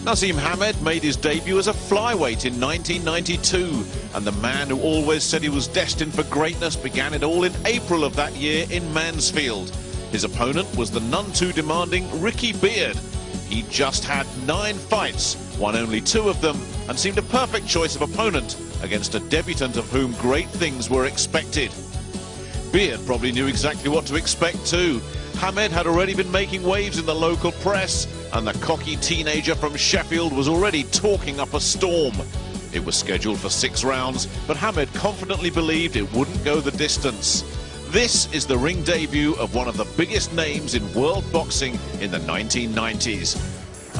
Naseem Hamed made his debut as a flyweight in 1992, and the man who always said he was destined for greatness began it all in April of that year in Mansfield. His opponent was the none too demanding Ricky Beard. He just had 9 fights, won only 2 of them, and seemed a perfect choice of opponent against a debutant of whom great things were expected. Beard probably knew exactly what to expect too. Hamed had already been making waves in the local press, and the cocky teenager from Sheffield was already talking up a storm. It was scheduled for 6 rounds, but Hamed confidently believed it wouldn't go the distance. This is the ring debut of one of the biggest names in world boxing in the 1990s.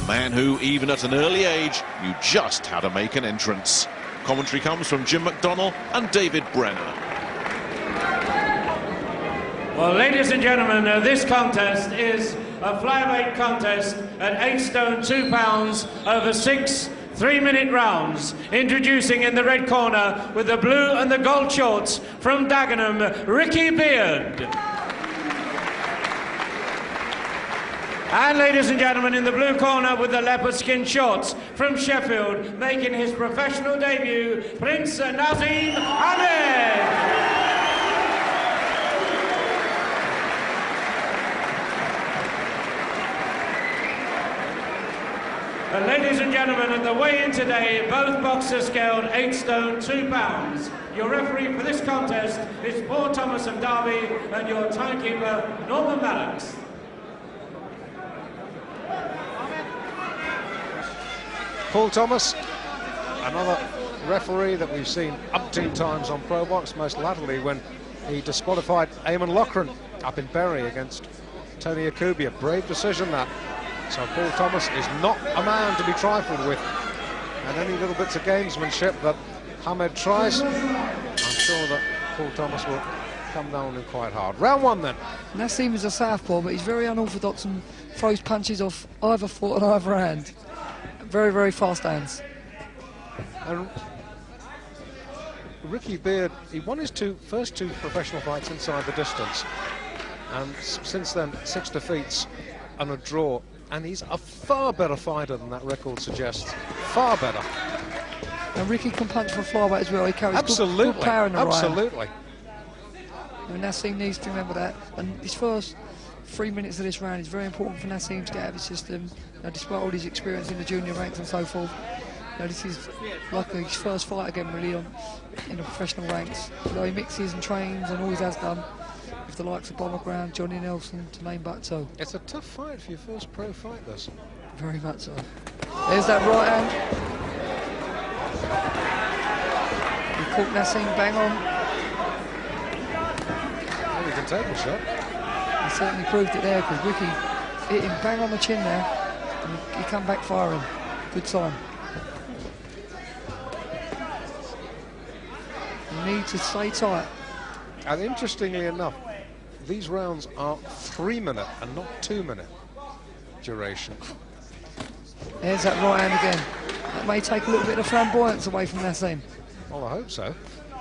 A man who, even at an early age, knew just how to make an entrance. Commentary comes from Jim McDonnell and David Brenner. Well, ladies and gentlemen, this contest is a flyweight contest at 8 stone 2 pounds over 6 3-minute rounds. Introducing in the red corner with the blue and the gold shorts from Dagenham, Ricky Beard. And ladies and gentlemen, in the blue corner with the leopard skin shorts from Sheffield, making his professional debut, Prince Naseem Hamed. And ladies and gentlemen, at the weigh-in today, both boxers scaled 8 stone 2 pounds. Your referee for this contest is Paul Thomas of Derby, and your timekeeper, Norman Maddox. Paul Thomas, another referee that we've seen umpteen times on Pro Box, most latterly when he disqualified Eamon Loughran up in Bury against Tony Akubia. Brave decision, that. So Paul Thomas is not a man to be trifled with, and any little bits of gamesmanship that Hamed tries, I'm sure that Paul Thomas will come down on him quite hard. Round 1 then. Naseem is a southpaw, but he's very unorthodox and throws punches off either foot and either hand. Very, very fast hands. And Ricky Beard, he won his first two professional fights inside the distance, and since then 6 defeats and a draw. And he's a far better fighter than that record suggests. Far better. And Ricky can punch for a flyweight as well. He carries absolutely, good power in the right. Absolutely. And Naseem needs to remember that. And his first 3 minutes of this round is very important for Naseem to get out of his system. Despite all his experience in the junior ranks and so forth. This is like his first fight again, really, in the professional ranks. Although he mixes and trains and always has done, with the likes of Bomber Brown, Johnny Nelson, to name but 2. It's a tough fight for your first pro fight, this. Very much so. There's that right hand. He caught Naseem bang on. Well, he can take a shot. He certainly proved it there, because Ricky hit him bang on the chin there, and he come back firing. Good sign. You need to stay tight. And interestingly enough, these rounds are 3-minute and not 2-minute duration. There's that right hand again. That may take a little bit of flamboyance away from Naseem. Well, I hope so,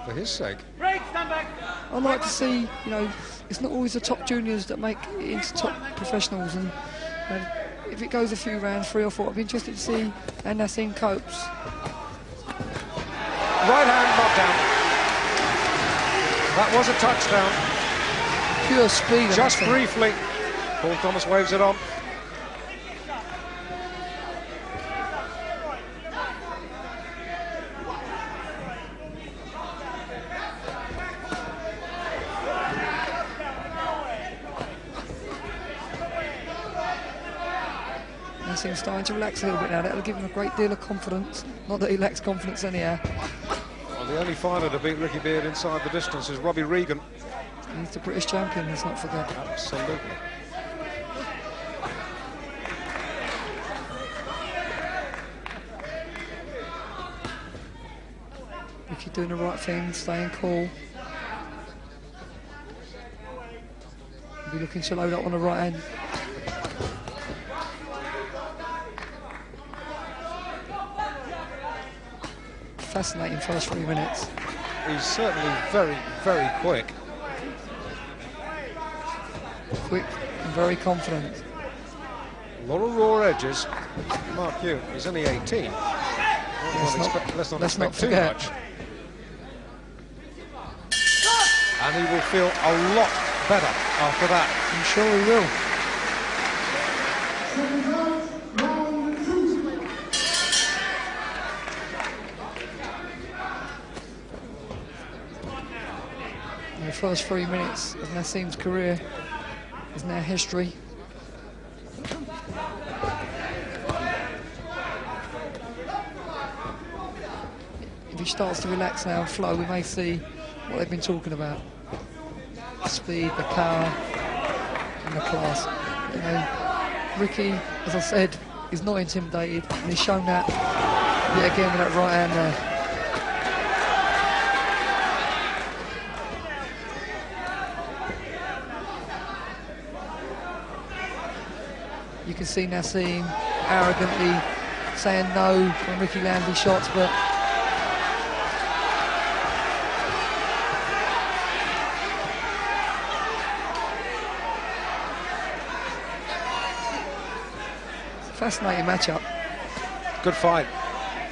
for his sake. Break, stand back. I'd like to see, it's not always the top juniors that make it into top professionals, and if it goes a few rounds, 3 or 4, I'd be interested to see how Naseem copes. Right hand knockdown. That was a touchdown. Pure speed. Just briefly. Paul Thomas waves it on. Naseem's starting to relax a little bit now. That'll give him a great deal of confidence. Not that he lacks confidence anyhow. Well, the only fighter to beat Ricky Beard inside the distance is Robbie Regan. He's the British champion, let's not forget. Absolutely. Ricky doing the right thing, staying cool. He'll be looking to load up on the right hand. Fascinating first 3 minutes. He's certainly very, very quick. Quick and very confident. A lot of raw edges. Mark Hugh, he's only 18. Let's not expect too forget. much. And he will feel a lot better after that. I'm sure he will. The first 3 minutes of Naseem's career is now history. If he starts to relax now and flow, we may see what they've been talking about. The speed, the power, and the class. You know, Ricky, as I said, is not intimidated, and he's shown that yet again with that right hand there. You can see Naseem arrogantly saying no when Ricky lands his shots, but fascinating matchup. Good fight.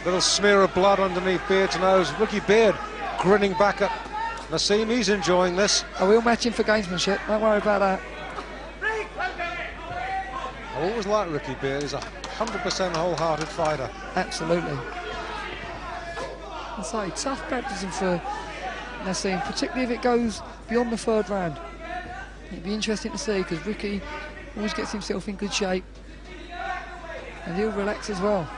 Little smear of blood underneath Beard's nose. Ricky Beard grinning back at Naseem. He's enjoying this. Are we all matching for gamesmanship? Don't worry about that. I always like Ricky Beard. He's a 100% wholehearted fighter. Absolutely. It's like tough baptism for Naseem, particularly if it goes beyond the third round. It'd be interesting to see, because Ricky always gets himself in good shape, and he'll relax as well.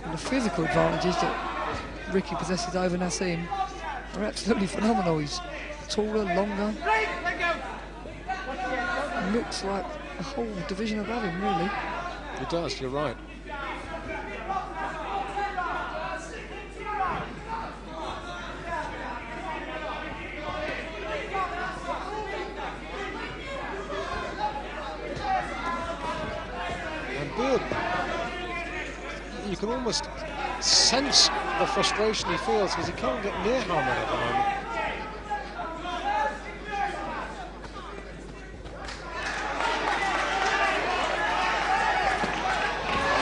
And the physical advantages that Ricky possesses over Naseem are absolutely phenomenal. He's taller, longer. Looks like a whole division above him, really. He does, you're right. And Beard, you can almost sense the frustration he feels because he can't get near Harman at the moment.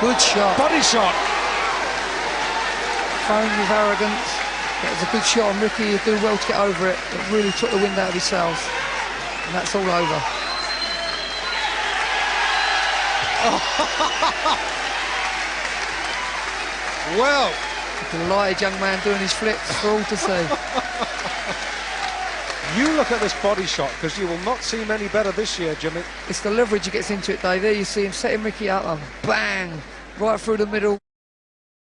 Good shot. Body shot. Throwing with arrogance. That was a good shot on Ricky. He'd do well to get over it. It really took the wind out of his sails. And that's all over. Well, a delighted young man doing his flips for all to see. you look at this body shot, because you will not see many better this year, Jimmy. It's the leverage he gets into it, Dave. There you see him setting Ricky up and bang, right through the middle.